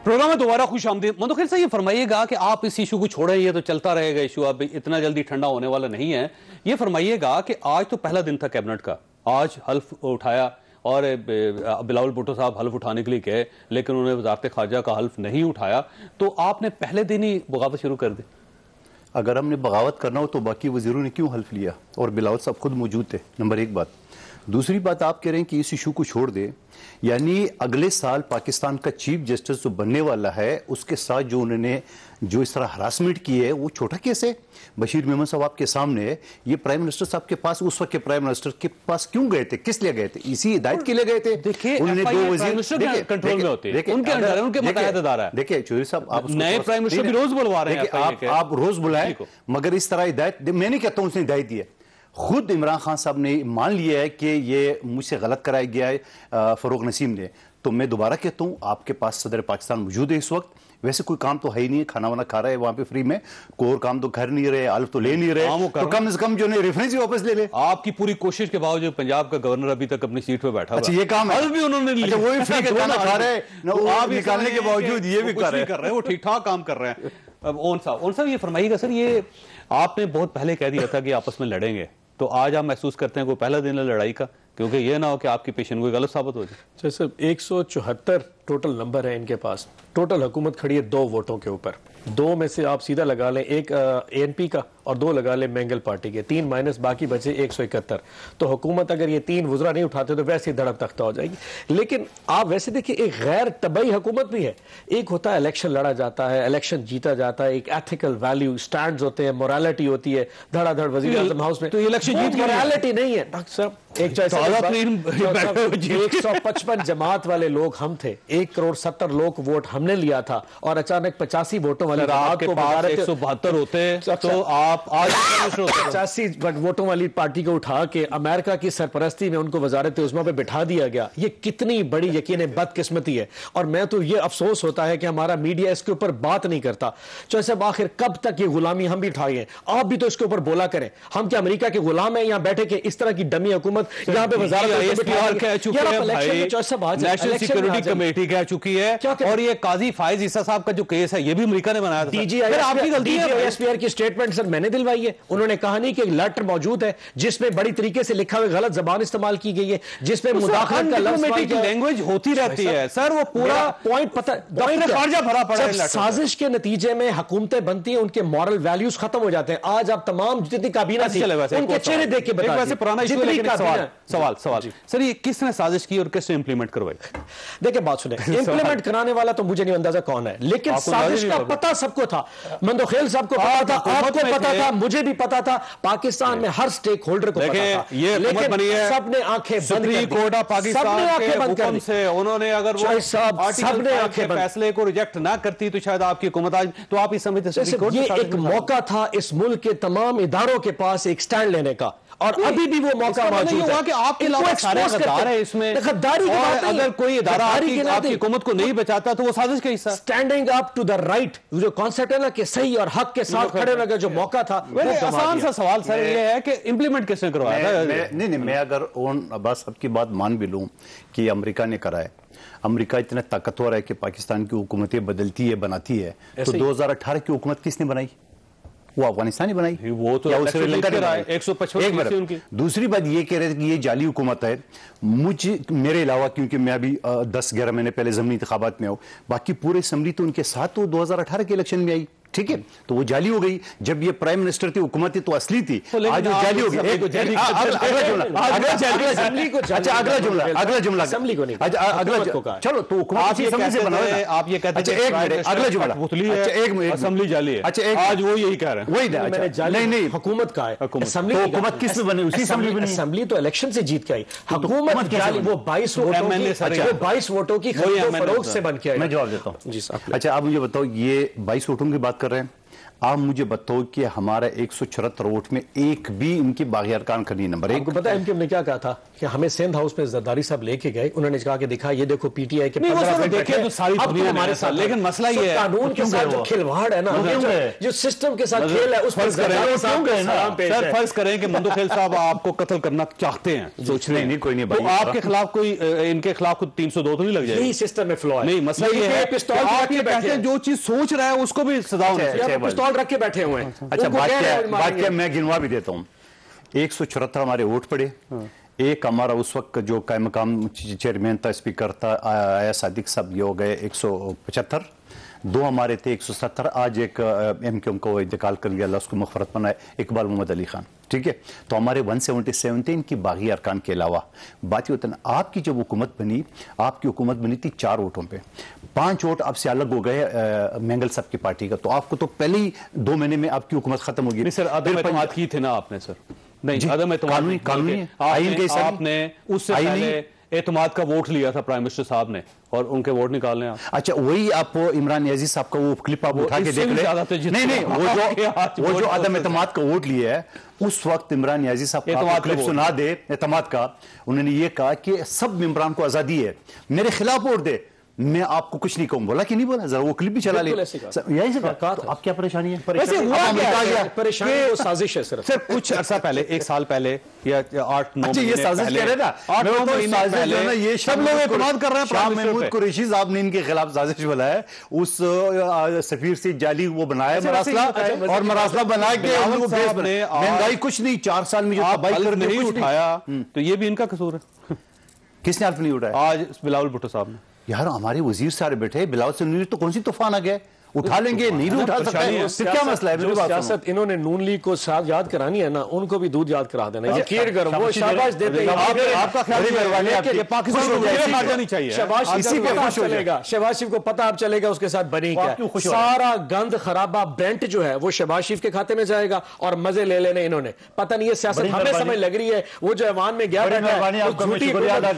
S1: प्रोग्राम में दोबारा खुश आमदीद। मुंतखिल से ये फरमाइएगा कि आप इस इशू को छोड़ें, ये तो चलता रहेगा इशू, अब इतना जल्दी ठंडा होने वाला नहीं है। ये फरमाइएगा कि आज तो पहला दिन था कैबिनेट का, आज हल्फ उठाया और बिलावल भुट्टो साहब हल्फ उठाने के लिए गए, लेकिन उन्होंने वज़ारत ख़ारजा का हल्फ नहीं उठाया, तो आपने पहले दिन ही बगावत शुरू कर दी।
S5: अगर हमने बगावत करना हो तो बाकी वजीरों ने क्यों हल्फ लिया? और बिलावल साहब खुद मौजूद थे, नंबर 1 बात। दूसरी बात, आप कह रहे हैं कि इस इशू को छोड़ दे, यानी अगले साल पाकिस्तान का चीफ जस्टिस जो बनने वाला है उसके साथ जो उन्होंने जो इस तरह हरासमेंट की है वो छोटा केस है। बशीर मेमन साहब आपके सामने है, ये प्राइम मिनिस्टर साहब के पास, उस वक्त के प्राइम मिनिस्टर के पास क्यों गए थे, किस लिए गए थे? इसी हिदायत के लिए गए थे।
S1: देखिए,
S5: उन्होंने 2 वजीर
S1: कंट्रोल में होते हैं, उनके अंडर है, उनके मुताबिक इदारा है।
S5: देखिए चौधरी साहब, आप
S1: नए प्राइम मिनिस्टर भी रोज बुलवा रहे हैं,
S5: आप रोज बुलाए, मगर इस तरह हिदायत, मैं नहीं कहता हूं उसने हिदायत दी है, खुद इमरान खान साहब ने मान लिया है कि ये मुझसे गलत कराया गया है फरूक नसीम ने। तो मैं दोबारा कहता हूं, आपके पास सदर पाकिस्तान मौजूद है इस वक्त, वैसे कोई काम तो है ही नहीं, खाना वाना खा रहा है वहां पे फ्री में, कोई और काम तो कर नहीं रहे, अल्फ तो ले नहीं रहे, तो कम से कम जो नहीं रेफरेंस ही वापस ले ले।
S1: आपकी पूरी कोशिश के बावजूद पंजाब का गवर्नर अभी तक अपनी सीट पे बैठा,
S5: अच्छा ये काम है,
S1: भी उन्होंने
S5: अच्छा वो फ्री का खाना खा रहे हैं, आप निकालने के बावजूद ये भी कर रहे हैं,
S1: वो ठीक ठाक काम कर रहे हैं। अब ओन साहब ये फरमाइएगा सर, ये आपने बहुत पहले कह दिया था कि आपस में लड़ेंगे, तो आज आप महसूस करते हैं कोई पहला दिन है लड़ाई का? क्योंकि ये ना हो कि आपकी पेशन कोई गलत साबित हो जाए।
S4: जैसे 174 टोटल नंबर है इनके पास, टोटल हुकूमत खड़ी है 2 वोटों के ऊपर, 2 में से आप सीधा लगा लें, एक एएनपी का और 2 लगा लें मैंगल पार्टी के, 3 माइनस बाकी बचे 171। तो हुकूमत अगर ये 3 वुज़रा नहीं उठाते तो वैसे ही धड़क तख्ता हो जाएगी। लेकिन आप वैसे देखिए, एक गैर तबई हुकूमत भी है। एक होता है इलेक्शन लड़ा जाता है, इलेक्शन जीता जाता है, एक एथिकल वैल्यू स्टैंड्स होते हैं, मोरालिटी होती है, धड़ाधड़ वज़ीर आज़म हाउस में,
S1: तो इलेक्शन जीत
S4: मोरालिटी नहीं है डॉक्टर साहब। एक 155 जमात वाले लोग हम थे, 1,70,00,000 लोग वोट हमने लिया था, और अचानक 85 वोटों वाली
S1: जमात को 172 होते तो आप आज
S4: 85 वोटों वाली पार्टी को उठा के अमेरिका की सरपरस्ती में उनको वजारत उज़्मा पे बिठा दिया गया। ये कितनी बड़ी यकीन बदकिस्मती है। और मैं तो ये अफसोस होता है कि हमारा मीडिया इसके ऊपर बात नहीं करता। जैसे आखिर कब तक ये गुलामी हम भी उठाएंगे? आप भी तो इसके ऊपर बोला करें। हम क्या अमेरिका के गुलाम हैं यहाँ बैठे के इस तरह की डमी हुकूमत हुकूमत, यहाँ पे वजारत
S1: कह चुके हैं भाई, नेशनल सिक्योरिटी कमेटी कह चुकी है, और ये काजी फायज ईसा साहब का जो केस है ये भी अमेरिका ने बनाया था। आपकी गलती है।
S4: एसपीआर की स्टेटमेंट सर मैंने दिलवाई है, उन्होंने कहा नहीं कि लेटर मौजूद है जिसमें बड़ी तरीके से लिखा हुआ गलत जबान इस्तेमाल की गई है, जिसमें मुदाखलत का लफ्ज़
S1: लैंग्वेज होती रहती है सर। वो पूरा
S4: पॉइंट पता
S1: खारजा भरा पड़ा है।
S4: साजिश के नतीजे में हुकूमतें बनती हैं, उनके मॉरल वैल्यूज खत्म हो जाते हैं। आज आप तमाम जितनी काबीना थी उनके चेहरे देख के बता,
S1: वैसे पुराना इशू है, लेकिन सवाल सर ये किसने साजिश की और किसने इंप्लीमेंट करवाई?
S4: देखिए बात सुने, इंप्लीमेंट कराने वाला तो मुझे नहीं अंदाजा कौन है, लेकिन साजिश का पता सबको था। मंदोखेल साहब को पता था, आपको पता था, मुझे भी पता था, पाकिस्तान में हर स्टेक होल्डर को पता था।
S1: ये लेकिन
S4: बनी है, सबने आंखें बंद कर दी।
S1: कोर्ट ऑफ पाकिस्तान के हुक्म से उन्होंने अगर वो
S4: सबने आंखें बंद
S1: फैसले को रिजेक्ट ना करती तो शायद आपकी हुकूमत आज, तो आप इस समय
S4: ये एक मौका था इस मुल्क के तमाम इदारों के पास एक स्टैंड लेने का, और अभी भी वो मौका मौजूद है
S1: कि आपके अलावा सारे गद्दार है इसमें।
S4: गद्दारी की बात
S1: अगर कोई इदारा आपकी हुकूमत को नहीं बचाता तो वो साजिश का हिस्सा।
S4: Standing up to the right, जो कॉन्सेप्ट है ना कि सही और हक के साथ खड़े होने का जो मौका था।
S1: आसान सा सवाल सर ये है कि इंप्लीमेंट किसने करवाया था?
S5: नहीं, मैं अगर उन अब्बास साहब की बात मान भी लूं कि अमेरिका ने कराया, अमेरिका इतना ताकतवर है कि पाकिस्तान की हुकूमतें बदलती है, बनाती है, तो 2018 की हुकूमत किसने बनाई? वो अफगानिस्तान ही बनाई,
S1: वो तो श्रीलंका ने बनाई। 155
S5: दूसरी बात ये कह रहे थे कि ये जाली हुकूमत है। मुझे मेरे अलावा, क्योंकि मैं अभी 10-11 महीने पहले ज़मीनी इंतखाबात में हूँ, बाकी पूरे असम्बली तो उनके साथ तो 2018 के इलेक्शन में आई, ठीक है, तो वो जाली हो गई। जब ये प्राइम मिनिस्टर थी, हुकूमत थी, तो असली थी। आज वो जाली हो गई। अगला जुमला चलो, तो
S1: आप ये कहते हैं अगला जुमला असेंबली जाली है। अच्छा, आज वो यही कह रहे हैं।
S4: वही नहीं, हुकूमत का है।
S5: हुकूमत किस में बनी? उसी
S4: असेंबली तो इलेक्शन से जीत के आई। हुकूमत जाली वो 22 वोटों की फरोख्त से बन के आई।
S5: मैं जवाब देता हूँ जी साहब। अच्छा, आप मुझे बताओ, ये 22 वोटों की बात कर रहे हैं, आप मुझे बताओ कि हमारा 174 वोट में एक भी इनकी बागी अरकान का नहीं। नंबर एक,
S4: आपको पता है एमक्यूएम ने क्या कहा था कि हमें सिंध हाउस में जरदारी साहब लेके गए, उन्होंने कहा कि दिखा ये देखो पीटीआई के
S1: देखे तो सारी दुनिया हमारे साथ, लेकिन मसला ये है
S4: कानून के साथ जो खिलवाड़ है ना, जो सिस्टम के साथ खेल है, उस पर
S1: सर फर्ज करें कि मंदोखेल साहब आपको कत्ल करना चाहते हैं, सोच रहे हैं,
S5: कोई नहीं,
S1: तो आपके खिलाफ कोई इनके खिलाफ 302 तो नहीं लग जाएगा?
S4: यही सिस्टम में फ्लॉ है।
S1: नहीं, मसला ये है पिस्तौल जो चीज सोच रहा है उसको भी सजा होनी चाहिए।
S4: पिस्तौल रख के बैठे हुए हैं।
S5: अच्छा, बात क्या मैं गिनवा भी देता हूँ। 174 हमारे वोट पड़े, एक हमारा उस वक्त जो कायम मकाम चेयरमैन था, स्पीकर था, आया सादिक साहब, ये हो गए 175, दो हमारे थे 170। आज एक एमक्यूएम को इंतकाल कर गया, अल्लाह उसको मग़फ़िरत बनाए, इकबाल मोहम्मद अली खान, ठीक है, तो हमारे 177 थे इनकी बागी अरकान के अलावा। बात ये होता है, आपकी जब हुकूमत बनी, आपकी हुकूमत बनी थी 4 वोटों पे, 5 वोट आपसे अलग हो गए मेंगल साहब की पार्टी का, तो आपको तो पहले ही 2 महीने में आपकी हुकूमत खत्म होगी।
S1: सर अदम एतमाद की थे ना आपने? सर नहीं, अदम एतमाद
S5: कानूनी
S1: आपने उससे पहले एतमाद का वोट लिया था प्राइम मिनिस्टर साहब ने, और उनके वोट निकालने आप।
S5: अच्छा, वही आप इमरान अजीज साहब का वो क्लिप आप उठा के देख ले। नहीं, वो जो अदम एतमाद का वोट लिया है, उस वक्त इमरान अजीज साहब का क्लिप सुना दे एतमाद का, उन्होंने ये कहा कि सब मेंबरान को आजादी है, मेरे खिलाफ वोट दे, मैं आपको कुछ नहीं कहूं। बोला कि नहीं बोला? जरा वो क्लिप भी चला ले। यही से कहा, तो आप क्या परेशानी है?
S4: परेशानी वो साजिश है सिर्फ।
S1: सर कुछ अर्सा पहले, 1 साल पहले या 8-9
S5: महीने, ये साजिश कह रहे था,
S1: 8-9 महीने पहले ये सब लोग एतमाद कर रहे हैं।
S5: शाह महमूद कुरैशी साहब ने इनके खिलाफ साजिश बनाया है, उस सफीर से जाली वो बनाया मरासला, और मरासला बना के महंगाई कुछ नहीं, 4 साल में जो
S1: हल्फ नहीं उठाया, तो ये भी इनका कसूर है।
S5: किसने हल्फ नहीं उठाया?
S1: आज बिलावल भुट्टो साहब ने।
S5: यार हमारे वजीर सारे बैठे, बिलावल से तो कौन सी तूफान आ गया, उठा लेंगे, नहीं भी उठा सकते, फिर क्या मसला है?
S4: सियासत इन्होंने नून लीग को साथ याद करानी है ना, उनको भी दूध याद करा देना, यकीन करो वो शाबाश देते हैं।
S1: आपका ख्याल पाकिस्तान को मार जानी चाहिए,
S4: इसी पे खुश चलेगा। शहबाज शरीफ को पता अब चलेगा उसके साथ बनी क्या, सारा गंद खराबा ब्रेंट जो है वो शहबाज शरीफ के खाते में जाएगा, और मजे ले लेने इन्होंने। पता नहीं ये सियासत हमें समझ लग रही है, वो जो ऐवान में गया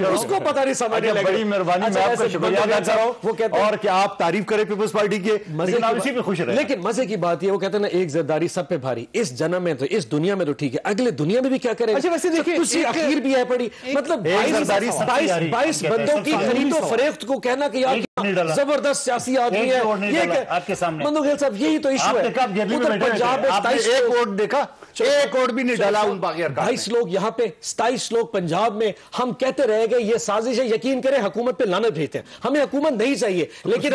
S4: उसको पता नहीं समझ लग रही।
S5: बड़ी मेहरबानी, मैं आपका शुक्रिया अदा कर रहा हूं, और क्या आप तारीफ करें पीपल्स पार्टी के,
S4: लेकिन मजे की बात ये, वो कहते हैं ना एक जरदारी सब पे भारी, इस जन्म में तो, इस दुनिया में तो ठीक है, अगले दुनिया में भी क्या करेंगे।
S1: अच्छा वैसे देखिए
S4: आखिर भी है पड़ी, मतलब 22 बंदों की खरीदो फरेख्त को कहना कि यार जबरदस्त सियासी आदमी है, ये आपके सामने मंदोखेल साहब, यही तो इशू है। पंजाब में
S5: एक वोट देखा, एक वोट भी नहीं डाला उन बाकी
S4: 22 लोग यहाँ पे, 27 लोग पंजाब में। हम कहते रह गए ये साजिश है, यकीन करें हुकूमत पे लानत भेजते हैं, हमें हुकूमत नहीं चाहिए, लेकिन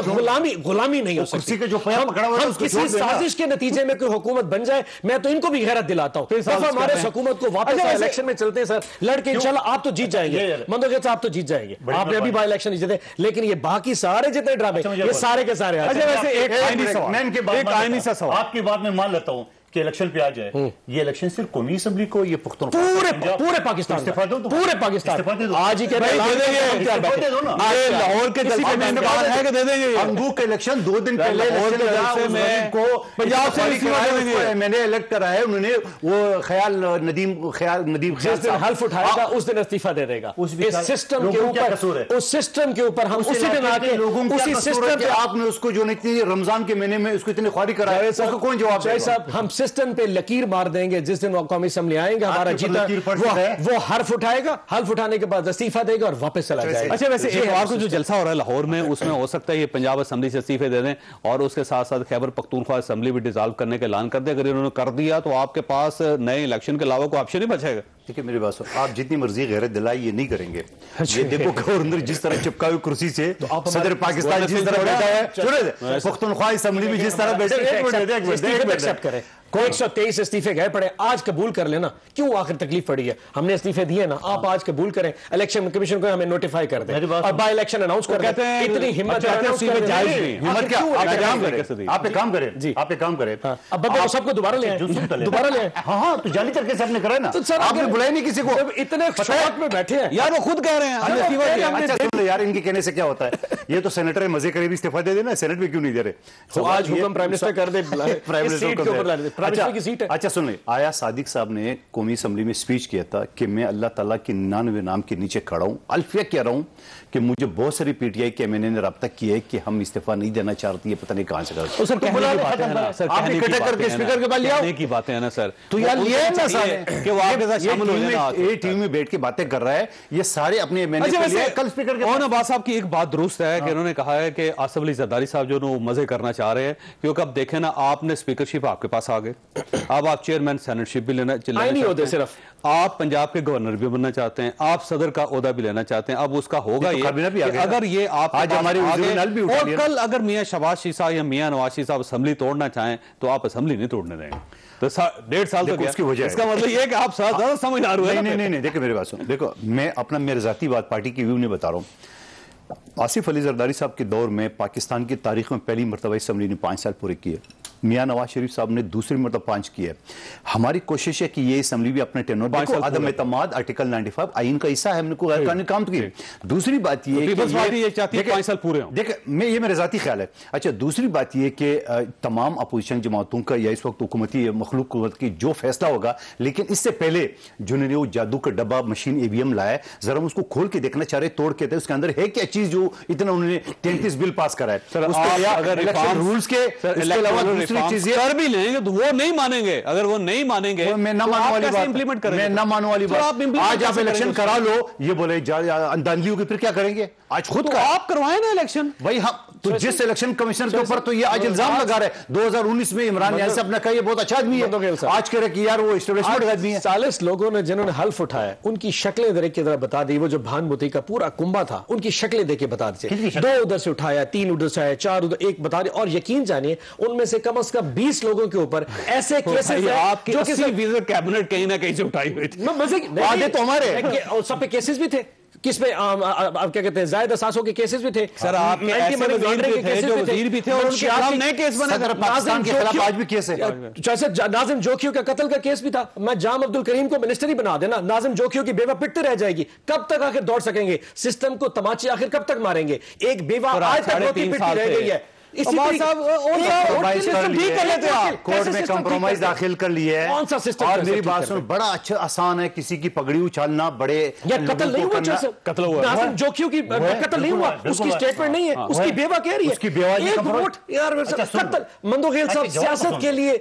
S4: गुलामी नहीं हो सकती। हम किसी साजिश के नतीजे में कोई हुकूमत बन जाए, मैं तो इनको भी गैरत दिलाता हूँ, हमारे हुकूमत को वापस इलेक्शन में चलते हैं सर, लड़के इंशाल्लाह आप तो जीत जाएंगे, मंदोखेल साहब आप तो जीत जाएंगे, आपने अभी बाई इलेक्शन जीते, लेकिन ये बाकी सारे जितने ड्रामे ये सारे के सारे।
S5: अच्छा वैसे एक आईनी सा सवाल आपकी बात में मान लेता हूं कि इलेक्शन पे आ जाए, ये इलेक्शन सिर्फ कौमी असेंबली को, ये पुख्तनख्वा
S4: पूरे पाकिस्तान,
S5: इस्तीफा दो,
S4: पूरे पाकिस्तान आज ही कह रहे हैं
S1: लाहौर के जलसे में बात है कि दे देंगे।
S5: अंगू के इलेक्शन 2 दिन पहले को पंजाब से मैंने इलेक्ट करा है, उन्होंने वो ख्याल नदीम
S4: हल्फ उठाएगा, उस दिन इस्तीफा दे देगा। इस सिस्टम के ऊपर, उस सिस्टम के ऊपर हम उसी दिन आके उसी सिस्टम पे
S5: आपने उसको जो इतनी रमजान के महीने में उसको इतनी ख्वारी कराया, उसको कौन जवाब देगा?
S4: साहब हम सिस्टम पे लकीर मार देंगे, जिस दिन वो कौमी असेंबली आएंगे हमारा जीता वो हल्फ उठाएगा, हल्फ उठाने के बाद इस्तीफा देगा और वापस चला जाएगा।
S1: अच्छा वैसे एक और जो जलसा हो रहा है लाहौर में, उसमें हो सकता है ये पंजाब असेंबली से इस्तीफे दे दें और उसके साथ साथ खैबर पख्तूनख्वा असेंबली भी डिसॉल्व करने का ऐलान कर दे। अगर इन्होंने कर दिया तो आपके पास नए इलेक्शन के अलावा कोई ऑप्शन नहीं बचेगा।
S5: देखिए मेरी बात सुनो, आप जितनी मर्जी गैरत दिलाई ये नहीं करेंगे। ये देखो गवर्नर जिस तरह चिपका हुई कुर्सी से, सदर पाकिस्तान जिस तरह बैठा है, पख्तूनख्वा असेंबली में जिस तरह बैठे,
S4: 123 इस्तीफे गए पड़े, आज कबूल कर लेना, क्यों आखिर तकलीफ पड़ी है, हमने इस्तीफे दिए ना, आप आज कबूल करें, इलेक्शन कमीशन को हमें नोटिफाई कर दें और बाय इलेक्शन अनाउंस कर देते हैं। इतनी हिम्मत
S5: आप एक काम करें जी, आप एक काम करें,
S4: अब बंदे सबको दोबारा ले आए।
S5: हाँ तो जाली तरीके से आपने कराया ना, आपने बुलाया नहीं किसी को,
S4: इतने शौक में बैठे हैं
S1: यार, वो खुद कह रहे हैं।
S5: अच्छा यार, इनके कहने से क्या होता है, ये तो सेनेटर मजे करे भी इस्तीफा दे देना, सेनेट में क्यों नहीं दे रहे?
S4: तो आज हुक्म प्राइम मिनिस्टर कर दे, प्राइम मिनिस्टर के ऊपर ला दे।
S5: अच्छा सुन ले, आया सादिक साहब ने कौमी असेंबली में स्पीच किया था कि मैं अल्लाह ताला के 99 नाम के नीचे खड़ा हूं, अल्फिया कह रहा हूं कि मुझे बहुत सारी पीटीआई के एमएनए ने राब्ता किया है कि हम इस्तीफा नहीं देना चाहते, ये पता नहीं कहां से करते।
S1: सर कहने की बात है ना सर,
S5: आपने इकट्ठा करके स्पीकर के पास लिया,
S1: कहने की बातें हैं ना सर,
S5: तो यार ये ना सर
S1: कि वो आपके साथ शामिल हो जाना,
S5: ये टीवी में बैठ के बातें कर रहा है, ये सारे अपने एमएनए के लिए कल स्पीकर के
S1: और अब्बास साहब की एक बात दुरुस्त है कि उन्होंने कहा है कि आसिफ अली जरदारी साहब जो मजे करना चाह रहे हैं, क्योंकि अब देखें ना, आपने स्पीकरशिप आपके पास आ गए, अब आप चेयरमैन सेनेटशिप भी लेना
S4: नहीं होते, सिर्फ
S1: आप पंजाब के गवर्नर भी बनना चाहते हैं, आप सदर का ओहदा भी लेना चाहते हैं। अब उसका होगा ये अगर ये आप
S5: आज हमारे
S1: और कल अगर मियां शहबाज शीख साहब या मियां नवाज शरीफ साहब असेंबली तोड़ना चाहें तो आप असेंबली नहीं तोड़ने देंगे। तो 1.5 साल तो
S5: उसकी वजह,
S1: इसका मतलब ये कि आप ज्यादा समझदार हुए।
S5: नहीं, देखो मेरी बात सुनो, देखो मैं अपना मेरी जाती बात पार्टी की व्यू नहीं बता रहा हूँ। आसिफ अली जरदारी साहब के दौर में पाकिस्तान की तारीख में पहली मरतबा असेंबली ने 5 साल पूरे किए, मियां नवाज शरीफ साहब ने दूसरी मरतबा 5 किए। हमारी कोशिश है कि ये असेंबली भी अपने टेनोर देखो, अदम एतमाद आर्टिकल 95 आइन का हिस्सा है, हमने को गैर कानूनी काम किए। दूसरी बात ये कि
S1: 5 साल पूरे हों,
S5: देखिए मैं ये मेरा जाती ख्याल है। अच्छा दूसरी बात ये कि तमाम अपोजिशन जमातों का या इस वक्त हुकूमती मखलूक कुव्वत की जो फैसला होगा, लेकिन इससे पहले जिन्होंने वो जादू का डब्बा मशीन ईवीएम लाया, जरा हम उसको खोल के देखना चाह रहे, तोड़ के उसके अंदर है क्या चीज जो इतना उन्होंने 33 बिल पास करा है।
S1: अगर
S5: रूल्स के
S1: कर भी लेंगे तो वो नहीं मानेंगे, अगर वो नहीं मानेंगे
S5: मैं ना मानने वाली बात इंप्लीमेंट करेंगे, मैं ना मानने वाली बात। आज आप इलेक्शन करा लो, ये बोले अंधांधली होगी, फिर क्या करेंगे? आज खुद का
S1: आप करवाए ना इलेक्शन
S5: भाई, हम तो जिस इलेक्शन कमीशनर के ऊपर तो ये आज इल्जाम लगा रहे 2019 में इमरान यानी साहब ने कहा ये बहुत अच्छा आदमी है, आज कह रहे कि यार वो एस्टेब्लिशमेंट आदमी है।
S4: 40 लोगों ने जिन्होंने हल्फ उठाया उनकी शक्लें देख के बता दी, वो जो भानमुती का पूरा कुंबा था उनकी शक्लें देख के बता दी, 2 उधर से उठाया, 3 उधर से आया, 4 उधर, 1 बता रहे। और यकीन जानिए उनमें से कम 20 लोगों के ऊपर ऐसे केसेस
S1: हैं जो किसी कैबिनेट कहीं ना कहीं से उठाई हुई थी।
S4: मजे तो हमारे सब पे केसेस भी थे, किस पे क्या कहते हैं, जायद असासों के केसेस भी थे
S1: सर, आपके ऐसे वजीर भी थे और उनके खिलाफ नए केस बने,
S5: पाकिस्तान के खिलाफ आज भी केस है।
S4: जैसे नाजिम जोखियों का कत्ल का केस भी था, मैं जाम अब्दुल करीम को मिनिस्टर ही बना देना, नाजिम जोखियों की बेवा पिटते रह जाएगी, कब तक आखिर दौड़ सकेंगे? सिस्टम को तमाचे आखिर कब तक मारेंगे? एक बेवा आज तक रोती पिटती रह गई है, इसी
S5: कोर्ट में कंप्रोमाइज दाखिल कर लिया है।
S4: कौन सा सिस्टम?
S5: और मेरी बात सुनो, बड़ा अच्छा आसान है किसी की पगड़ी उछालना, बड़े
S4: कत्ल नहीं हुआ, कत्ल हुआ, जोखियों की कत्ल नहीं हुआ, उसकी स्टेटमेंट नहीं है, उसकी बेवा कह रही है, उसकी बेवा एक वोट यार कत्ल। मंदोखेल साहब सियासत के लिए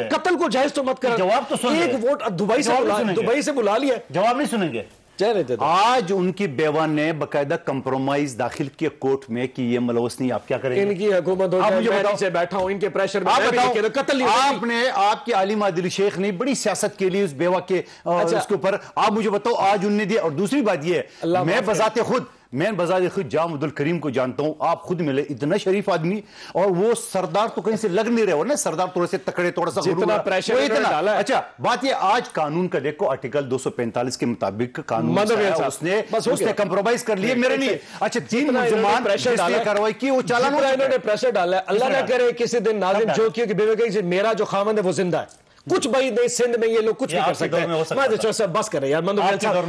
S4: कत्ल को जायज तो मत कर,
S5: जवाब तो सुन,
S4: एक वोट दुबई से बुला लिया,
S5: जवाब नहीं सुनेंगे। आज उनकी बेवा ने बकायदा कंप्रोमाइज दाखिल किया कोर्ट में कि ये मलवस नहीं, आप क्या करेंगे?
S4: इनकी हुकूमत हो जाए, मैं नीचे बैठा हूं इनके प्रेशर में,
S5: कत्ल आपने आपकी आलिम आदिल शेख ने बड़ी सियासत के लिए उस बेवा के उसके ऊपर, आप मुझे बताओ आज उनने दिया। और दूसरी बात ये है, मैं बजाते खुद जामुद्दुल करीम को जानता हूं, आप खुद मिले, इतना शरीफ आदमी, और वो सरदार तो कहीं से लग नहीं रहे हो ना, सरदार थोड़े से तकड़े, थोड़ा सा
S4: जितना प्रेशर इतना।
S5: अच्छा बात ये, आज कानून का देखो, आर्टिकल 245 के मुताबिक कानून उसने कंप्रोमाइज कर लिए मेरे लिए। अच्छा 3 मुसलमान कार्रवाई की, वो चालान
S4: इन्होंने प्रेशर डाला, अल्लाह ना करे किसी दिन नाज़िम जोकियों की बेवे कही मेरा जो खामंद है वो जिंदा है, कुछ भाई नहीं, सिंध में ये लोग कुछ नहीं कर सकते हैं। बस करें यार,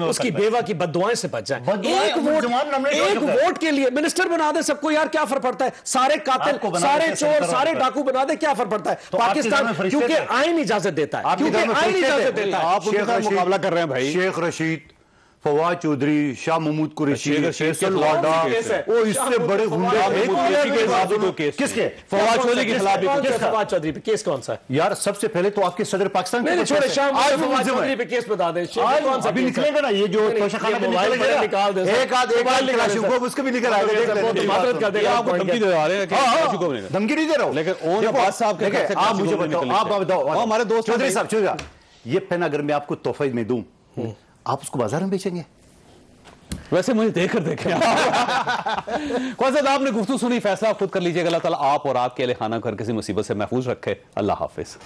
S4: उसकी बेवा की बददुआएं से बच जाए। एक वोट के लिए मिनिस्टर बना दे सबको, यार क्या फर्क पड़ता है? सारे कातिल, सारे चोर, सारे डाकू बना दे, क्या फर्क पड़ता है? पाकिस्तान क्योंकि आईन इजाजत देता है, क्योंकि आईन इजाजत देता है।
S1: आप उनके साथ मुकाबला कर रहे हैं भाई।
S5: शेख रशीद, फवाद चौधरी, शाह महमूद कुरैशी, इससे बड़े गुंडे किसके? फवाद चौधरी के खिलाफ।
S4: फवाद चौधरी पे केस कौन सा है
S5: यार? सबसे पहले तो आपके सदर पाकिस्तान
S4: फवाद चौधरी पे केस बता दें,
S5: अभी निकलेगा ना ये जो तोशाखाना पे निकाल दे, एक आध उसको भी निकल आएगा,
S1: आपको धमकी दे रहे हैं।
S5: धमकी नहीं दे रहा हूं, लेकिन आप मुझे बताओ, आप बताओ
S1: हमारे दोस्त
S5: चौधरी साहब, ये पेन अगर मैं आपको तोहफे में दूं, आप उसको बाजार में बेचेंगे?
S1: वैसे मुझे देकर देखें। कौन सा आपने गुफ्तगू सुनी, फैसला खुद कर लीजिएगा। अल्लाह ताला आप और आपके अहले खाना घर किसी मुसीबत से महफूज रखे। अल्लाह हाफिज।